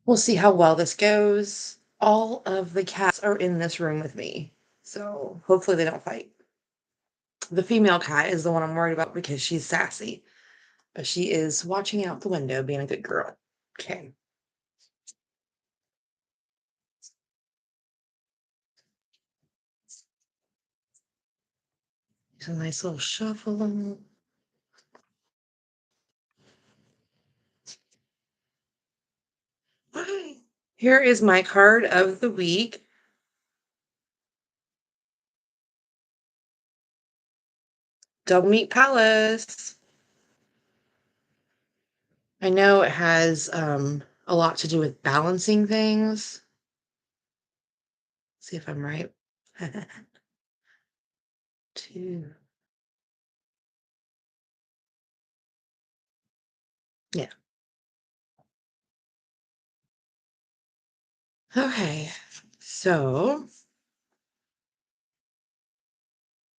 We'll see how well this goes. All of the cats are in this room with me, so hopefully they don't fight. The female cat is the one I'm worried about because she's sassy, but she is watching out the window, being a good girl. Okay. It's a nice little shuffle. Hi. Here is my card of the week. Double Meat Palace. I know it has a lot to do with balancing things. See if I'm right. Two. Yeah. Okay. So,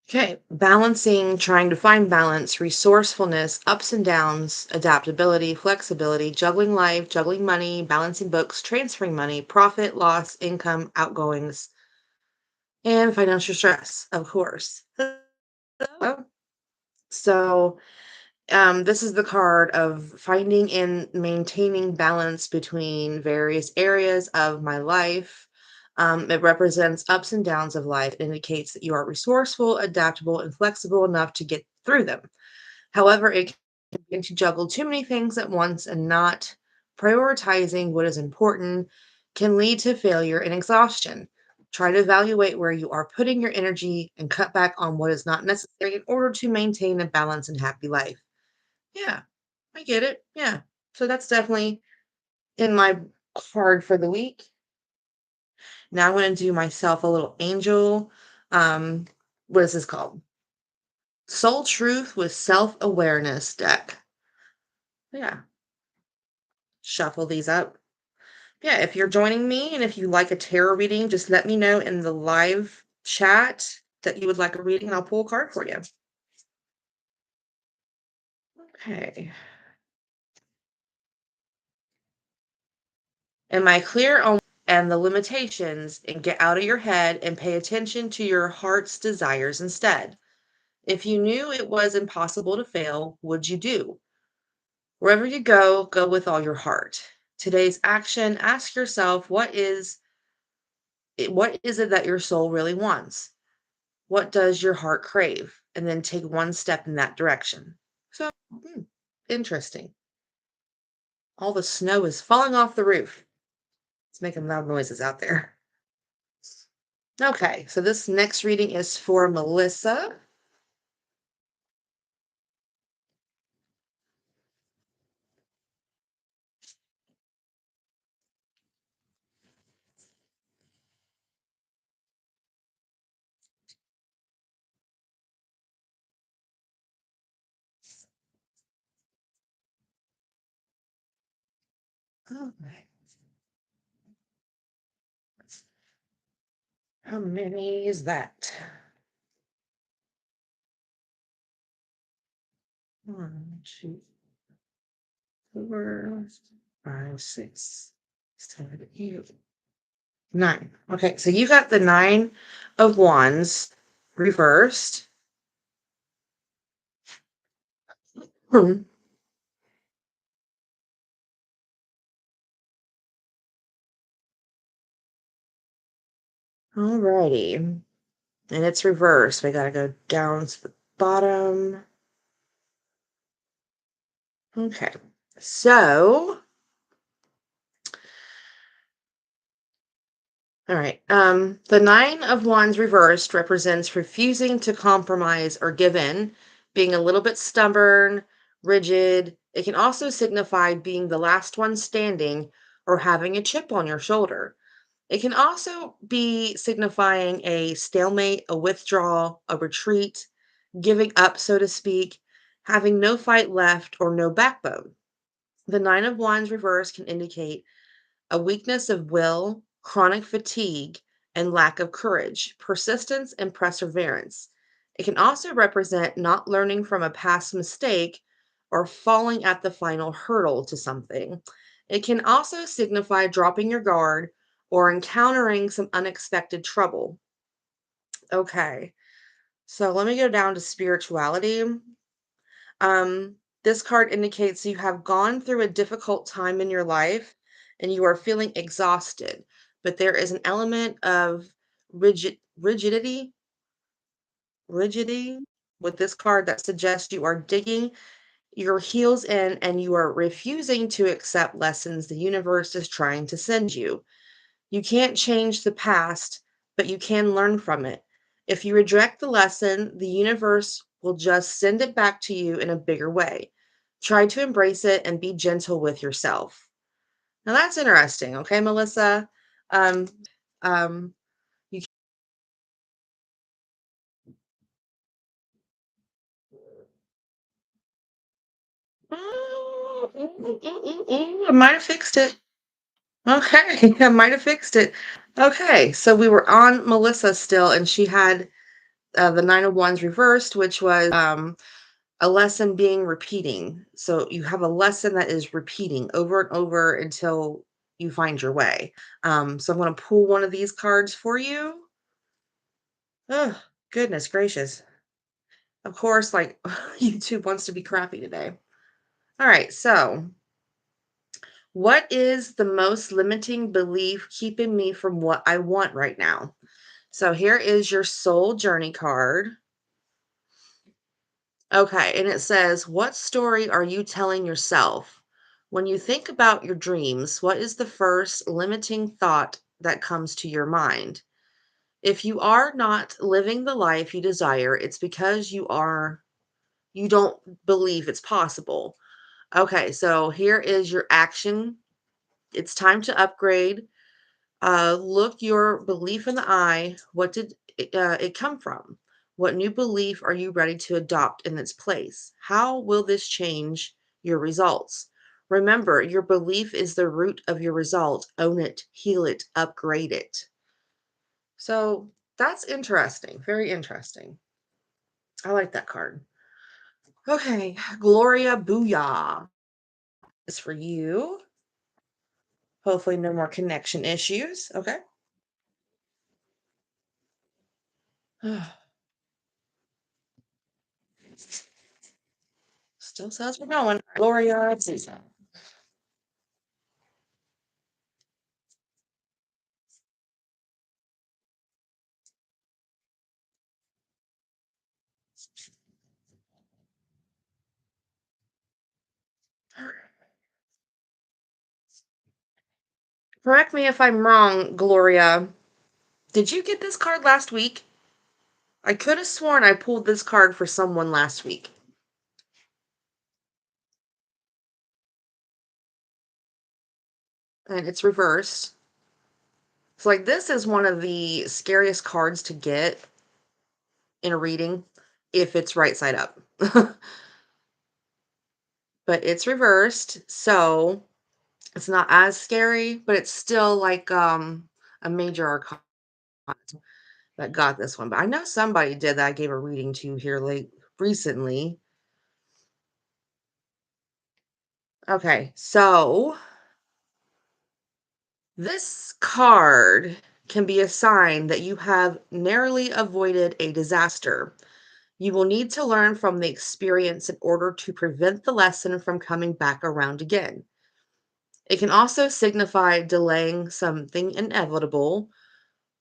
okay, balancing, trying to find balance, resourcefulness, ups and downs, adaptability, flexibility, juggling life, juggling money, balancing books, transferring money, profit, loss, income, outgoings, and financial stress, of course. Hello. So, this is the card of finding and maintaining balance between various areas of my life. It represents ups and downs of life. It indicates that you are resourceful, adaptable, and flexible enough to get through them. However, it can begin to juggle too many things at once and not prioritizing what is important can lead to failure and exhaustion. Try to evaluate where you are putting your energy and cut back on what is not necessary in order to maintain a balanced and happy life. Yeah, I get it. Yeah. So that's definitely in my card for the week. Now I'm going to do myself a little angel. Um, what is this called? Soul Truth with Self Awareness deck. Yeah. Shuffle these up. Yeah. If you're joining me and if you like a tarot reading, just let me know in the live chat that you would like a reading and I'll pull a card for you. Okay. Am I clear on and the limitations and get out of your head and pay attention to your heart's desires instead? If you knew it was impossible to fail, would you do? Wherever you go with all your heart. Today's action, ask yourself what is it that your soul really wants? What does your heart crave? And then take one step in that direction. So, interesting. All the snow is falling off the roof. It's making loud noises out there. Okay, so this next reading is for Melissa. Okay. How many is that? One, two, four, five, six, seven, eight, nine. Okay, so you got the nine of wands reversed. Hmm. Alrighty. And it's reversed. We gotta go down to the bottom. Okay. So, all right. The nine of wands reversed represents refusing to compromise or give in, being a little bit stubborn, rigid. It can also signify being the last one standing or having a chip on your shoulder. It can also be signifying a stalemate, a withdrawal, a retreat, giving up, so to speak, having no fight left or no backbone. The Nine of Wands reverse can indicate a weakness of will, chronic fatigue, and lack of courage, persistence, and perseverance. It can also represent not learning from a past mistake or falling at the final hurdle to something. It can also signify dropping your guard or encountering some unexpected trouble. Okay, so let me go down to spirituality. This card indicates you have gone through a difficult time in your life and you are feeling exhausted, but there is an element of rigidity, rigidity with this card that suggests you are digging your heels in and you are refusing to accept lessons the universe is trying to send you. You can't change the past, but you can learn from it. If you reject the lesson, the universe will just send it back to you in a bigger way. Try to embrace it and be gentle with yourself. Now that's interesting, okay, Melissa? Um, you I might have fixed it. Okay, I might have fixed it. Okay, so we were on Melissa still, and she had the Nine of Wands reversed, which was a lesson being repeating. So you have a lesson that is repeating over and over until you find your way. So I'm going to pull one of these cards for you. Oh, goodness gracious. Of course, like YouTube wants to be crappy today. All right. So, what is the most limiting belief keeping me from what I want right now? So, here is your soul journey card. Okay, and it says, what story are you telling yourself? When you think about your dreams, what is the first limiting thought that comes to your mind? If you are not living the life you desire, it's because you don't believe it's possible. Okay, so here is your action. It's time to upgrade. Look your belief in the eye. What did it come from? What new belief are you ready to adopt in its place? How will this change your results? Remember, your belief is the root of your result. Own it, heal it, upgrade it. So that's interesting. Very interesting. I like that card. Okay, Gloria Booyah is for you. Hopefully, no more connection issues. Okay. Still says we're going. Gloria Booyah. Correct me if I'm wrong, Gloria. Did you get this card last week? I could have sworn I pulled this card for someone last week. And it's reversed. So, like, this is one of the scariest cards to get in a reading if it's right side up. But it's reversed. So, it's not as scary, but it's still like a major arcana that got this one. But I know somebody did that I gave a reading to here late recently. Okay, so this card can be a sign that you have narrowly avoided a disaster. You will need to learn from the experience in order to prevent the lesson from coming back around again. It can also signify delaying something inevitable.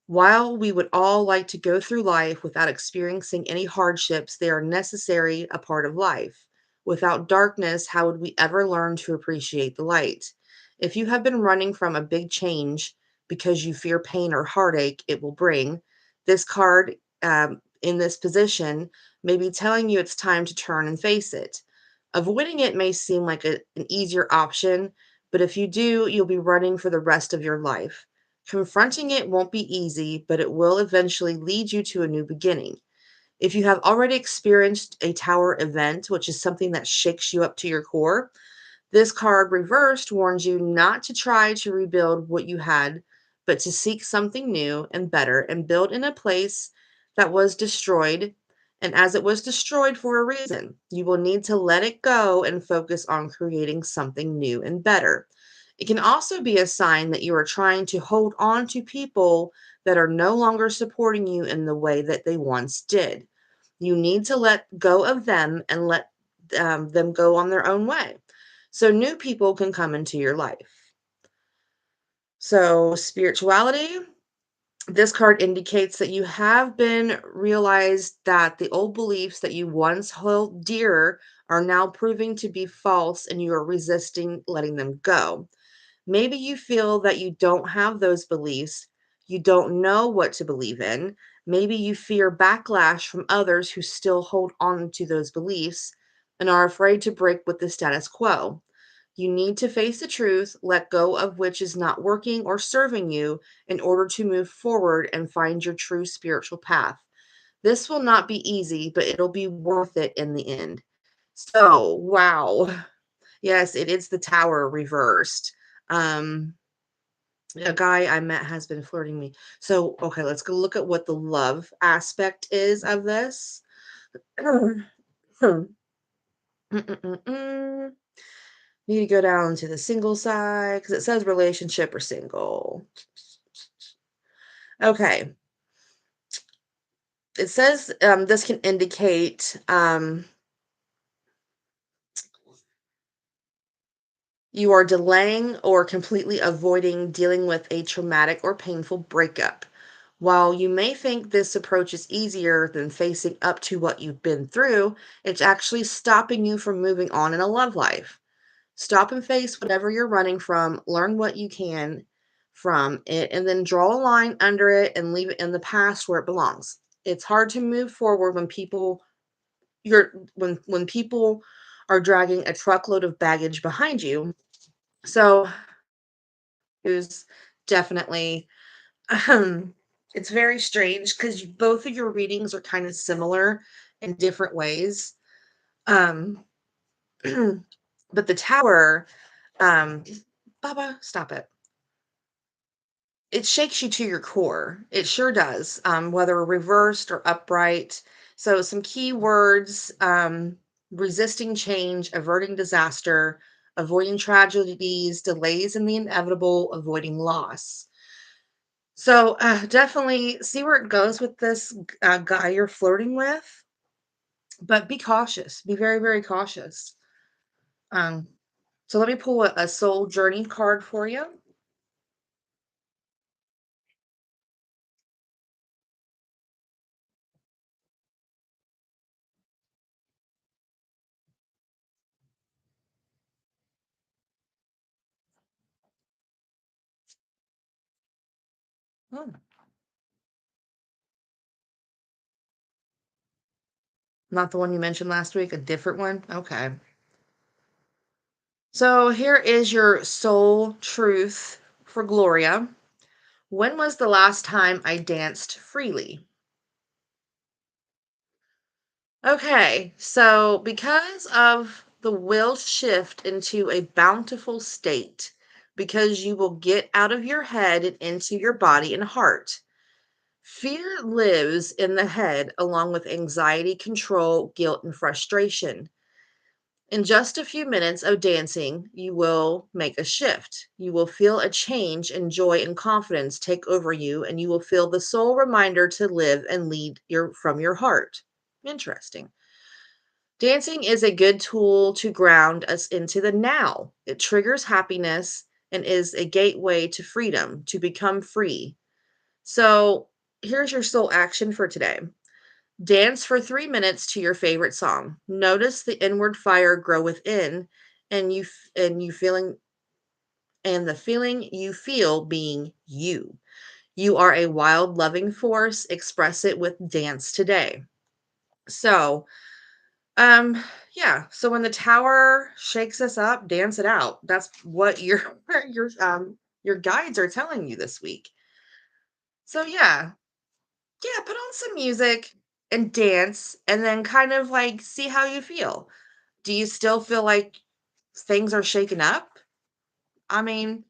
While we would all like to go through life without experiencing any hardships, they are necessary a part of life. Without darkness, how would we ever learn to appreciate the light? If you have been running from a big change because you fear pain or heartache it will bring, this card in this position may be telling you it's time to turn and face it. Avoiding it may seem like an easier option, but if you do, you'll be running for the rest of your life. Confronting it won't be easy, but it will eventually lead you to a new beginning. If you have already experienced a tower event, which is something that shakes you up to your core, this card reversed warns you not to try to rebuild what you had, but to seek something new and better and build in a place that was destroyed. And as it was destroyed for a reason, you will need to let it go and focus on creating something new and better. It can also be a sign that you are trying to hold on to people that are no longer supporting you in the way that they once did. You need to let go of them and let them go on their own way so new people can come into your life. So, spirituality, this card indicates that you have been realized that the old beliefs that you once held dear are now proving to be false and you are resisting letting them go. Maybe you feel that you don't have those beliefs, you don't know what to believe in. Maybe you fear backlash from others who still hold on to those beliefs and are afraid to break with the status quo. You need to face the truth, let go of which is not working or serving you in order to move forward and find your true spiritual path. This will not be easy, but it'll be worth it in the end. So, wow. Yes, it is the tower reversed. Um, a guy I met has been flirting me. So, okay, let's go look at what the love aspect is of this. Mm-mm-mm-mm. Need to go down to the single side because it says relationship or single. Okay. It says this can indicate you are delaying or completely avoiding dealing with a traumatic or painful breakup. While you may think this approach is easier than facing up to what you've been through, it's actually stopping you from moving on in a love life. Stop and face whatever you're running from, learn what you can from it, and then draw a line under it and leave it in the past where it belongs. It's hard to move forward when people are dragging a truckload of baggage behind you. So it was definitely um it's very strange because both of your readings are kind of similar in different ways. Um but the tower, um Baba, stop it. It shakes you to your core. It sure does, whether reversed or upright. So, some key words: resisting change, averting disaster, avoiding tragedies, delays in the inevitable, avoiding loss. So, definitely see where it goes with this guy you're flirting with, but be cautious. Be very, very cautious. Um, so, let me pull a soul journey card for you. Oh, not the one you mentioned last week, a different one. Okay. So here is your soul truth for Gloria. When was the last time I danced freely? Okay, so because of the will shift into a bountiful state, because you will get out of your head and into your body and heart. Fear lives in the head along with anxiety, control, guilt, and frustration. In just a few minutes of dancing, you will make a shift. You will feel a change and joy and confidence take over you, and you will feel the sole reminder to live and lead from your heart. Interesting. Dancing is a good tool to ground us into the now. It triggers happiness and is a gateway to freedom, to become free. So, here's your soul action for today. Dance for 3 minutes to your favorite song. Notice the inward fire grow within, and you feeling and the feeling you feel being you. You are a wild, loving force. Express it with dance today. So, um, yeah. So when the tower shakes us up, dance it out. That's what your your guides are telling you this week. So yeah, yeah. Put on some music and dance, and then kind of like see how you feel. Do you still feel like things are shaken up? I mean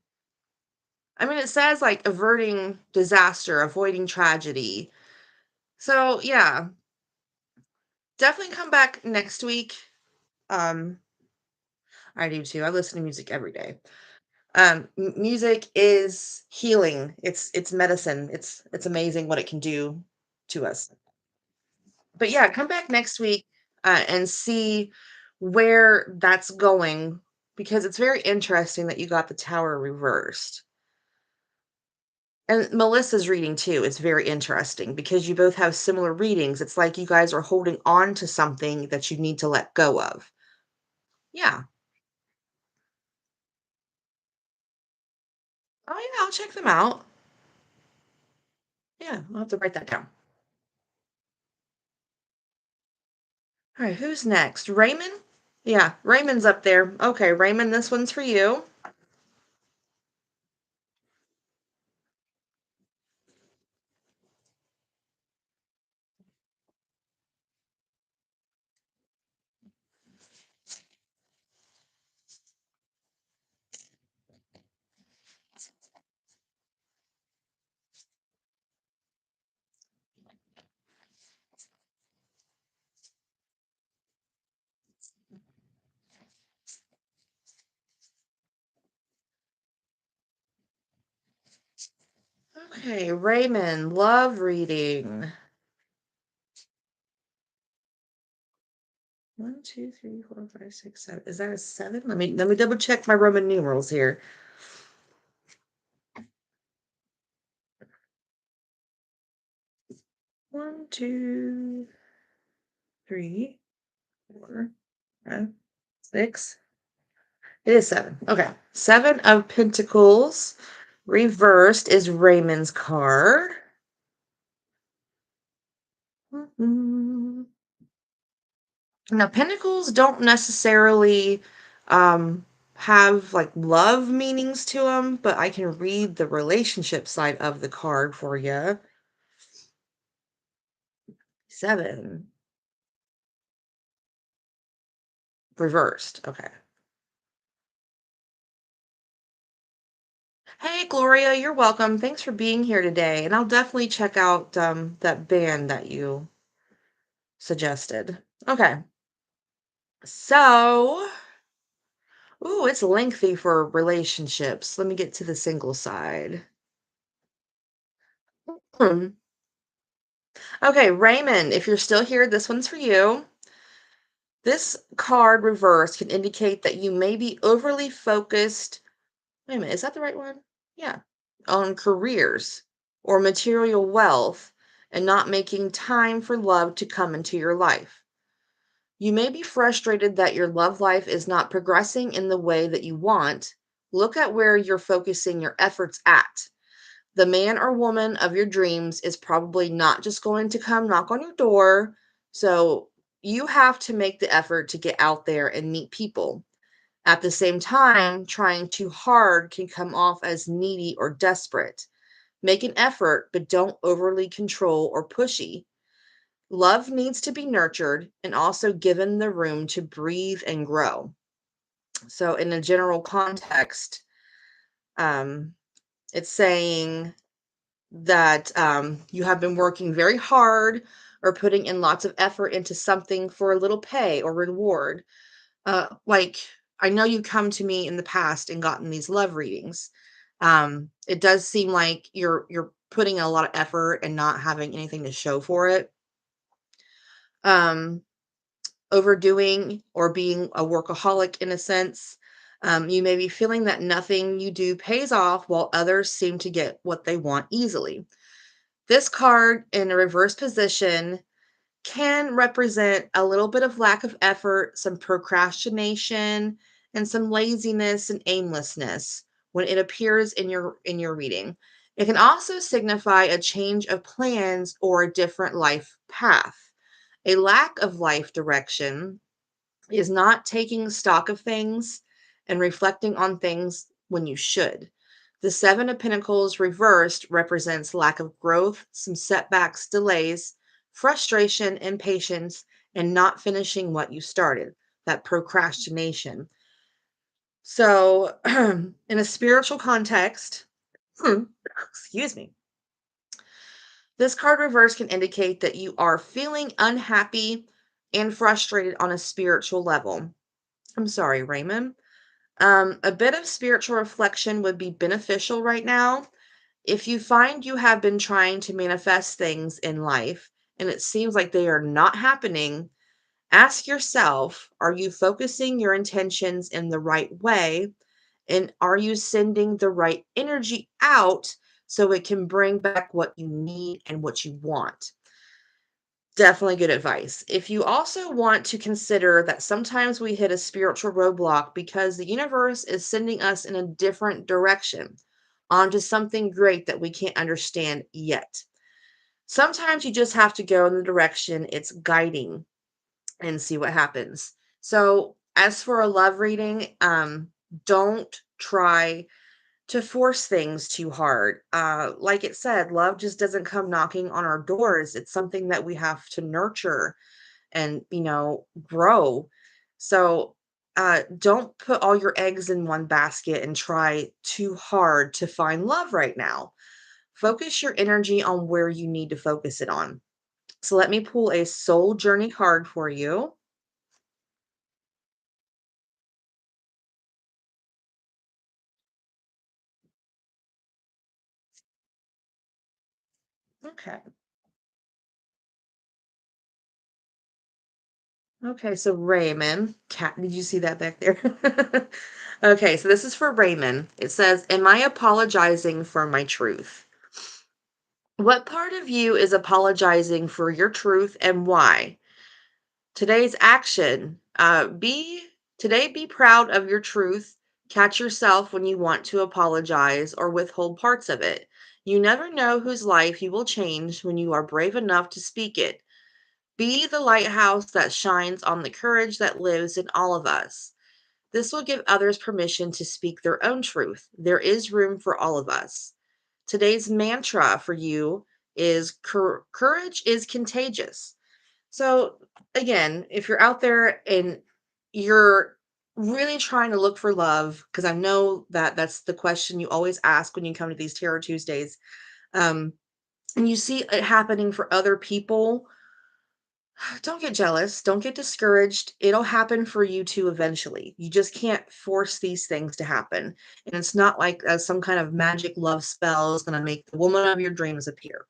it says like averting disaster, avoiding tragedy. So, yeah, definitely come back next week. Um, I do too. I listen to music every day. Music is healing. It's medicine. It's amazing what it can do to us. But yeah, come back next week and see where that's going because it's very interesting that you got the tower reversed. And Melissa's reading too is very interesting because you both have similar readings. It's like you guys are holding on to something that you need to let go of. Yeah. Oh yeah, I'll check them out. Yeah, I'll have to write that down. All right, who's next? Raymond? Yeah, Raymond's up there. Okay, Raymond, this one's for you. Okay, Raymond, love reading. One, two, three, four, five, six, seven. Is that a seven? Let me double check my Roman numerals here. One, two, three, four, five, six. It is seven. Okay. Seven of Pentacles reversed is Raymond's card. Mhm. Now, Pentacles don't necessarily have like love meanings to them, but I can read the relationship side of the card for you. Seven reversed. Okay. Hey, Gloria, you're welcome. Thanks for being here today. And I'll definitely check out that band that you suggested. Okay. So, ooh, it's lengthy for relationships. Let me get to the single side. Hmm. Okay, Raymond, if you're still here, this one's for you. This card reverse can indicate that you may be overly focused. Wait a minute, is that the right one? Yeah. On careers or material wealth and not making time for love to come into your life. You may be frustrated that your love life is not progressing in the way that you want. Look at where you're focusing your efforts at. The man or woman of your dreams is probably not just going to come knock on your door. So you have to make the effort to get out there and meet people. At the same time, trying too hard can come off as needy or desperate. Make an effort, but don't overly control or pushy. Love needs to be nurtured and also given the room to breathe and grow. So, in a general context, um, it's saying that you have been working very hard or putting in lots of effort into something for a little pay or reward. Like I know you come to me in the past and gotten these love readings. It does seem like you're putting a lot of effort and not having anything to show for it. Um, Overdoing or being a workaholic in a sense. You may be feeling that nothing you do pays off while others seem to get what they want easily. This card in a reverse position can represent a little bit of lack of effort, some procrastination, and some laziness and aimlessness when it appears in your reading. It can also signify a change of plans or a different life path. A lack of life direction is not taking stock of things and reflecting on things when you should. The Seven of Pentacles reversed represents lack of growth, some setbacks, delays, frustration, impatience, and not finishing what you started, that procrastination. So, in a spiritual context, excuse me, this card reverse can indicate that you are feeling unhappy and frustrated on a spiritual level. I'm sorry, Raymond. A bit of spiritual reflection would be beneficial right now. If you find you have been trying to manifest things in life and it seems like they are not happening, ask yourself, are you focusing your intentions in the right way? And are you sending the right energy out so it can bring back what you need and what you want? Definitely good advice. If you also want to consider that sometimes we hit a spiritual roadblock because the universe is sending us in a different direction onto something great that we can't understand yet. Sometimes you just have to go in the direction it's guiding and see what happens. So, as for a love reading, don't try to force things too hard. Like it said, love just doesn't come knocking on our doors. It's something that we have to nurture and, grow. So, don't put all your eggs in one basket and try too hard to find love right now. Focus your energy on where you need to focus it on. So, let me pull a soul journey card for you. Okay. Okay, so Raymond, cat, did you see that back there? Okay, so this is for Raymond. It says, am I apologizing for my truth? What part of you is apologizing for your truth and why? Today's action. Be proud of your truth. Catch yourself when you want to apologize or withhold parts of it. You never know whose life you will change when you are brave enough to speak it. Be the lighthouse that shines on the courage that lives in all of us. This will give others permission to speak their own truth. There is room for all of us. Today's mantra for you is courage is contagious. So, again, if you're out there and you're really trying to look for love, because I know that that's the question you always ask when you come to these Tarot Tuesdays, um, and you see it happening for other people, don't get jealous. Don't get discouraged. It'll happen for you too eventually. You just can't force these things to happen. And it's not like some kind of magic love spell is going to make the woman of your dreams appear.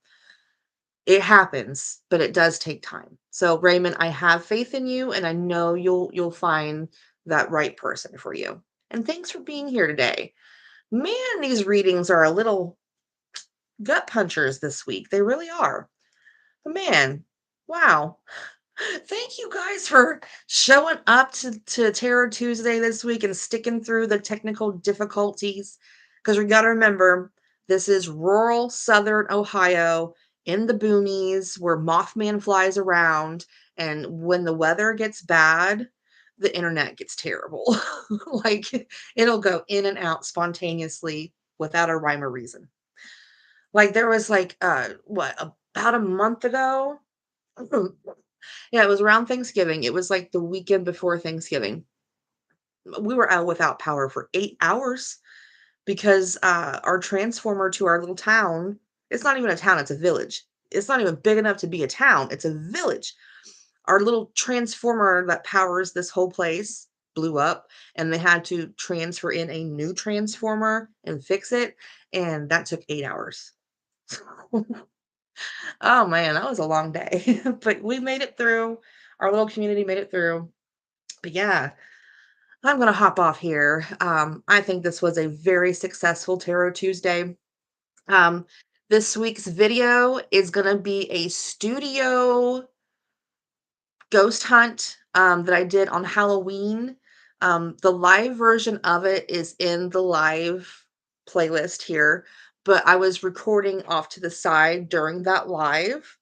It happens, but it does take time. So Raymond, I have faith in you and I know you'll find that right person for you. And thanks for being here today. Man, these readings are a little gut punchers this week. They really are. Man, wow. Thank you guys for showing up to Terror Tuesday this week and sticking through the technical difficulties. Because we got to remember, this is rural southern Ohio in the boonies where Mothman flies around. And when the weather gets bad, the internet gets terrible. Like it'll go in and out spontaneously without a rhyme or reason. Like there was like, about a month ago? Yeah, it was around Thanksgiving. It was like the weekend before Thanksgiving. We were out without power for 8 hours because, our transformer to our little town, it's not even a town, it's a village. It's not even big enough to be a town, it's a village. Our little transformer that powers this whole place blew up, and they had to transfer in a new transformer and fix it, and that took 8 hours. Oh, man, that was a long day, but we made it through. Our little community made it through. But yeah, I'm gonna hop off here. I think this was a very successful Tarot Tuesday. Um, this week's video is gonna be a studio ghost hunt that I did on Halloween. The live version of it is in the live playlist here, but I was recording off to the side during that live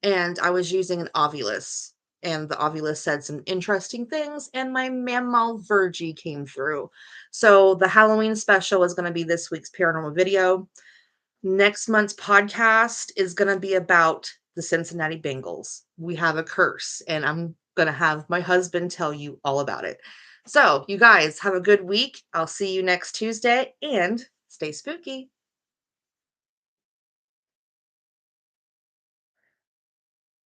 and I was using an Ovilus. And the Ovilus said some interesting things, and my Mammal Virgie came through. So the Halloween special is going to be this week's paranormal video. Next month's podcast is going to be about the Cincinnati Bengals. We have a curse, and I'm going to have my husband tell you all about it. So, you guys have a good week. I'll see you next Tuesday, and stay spooky.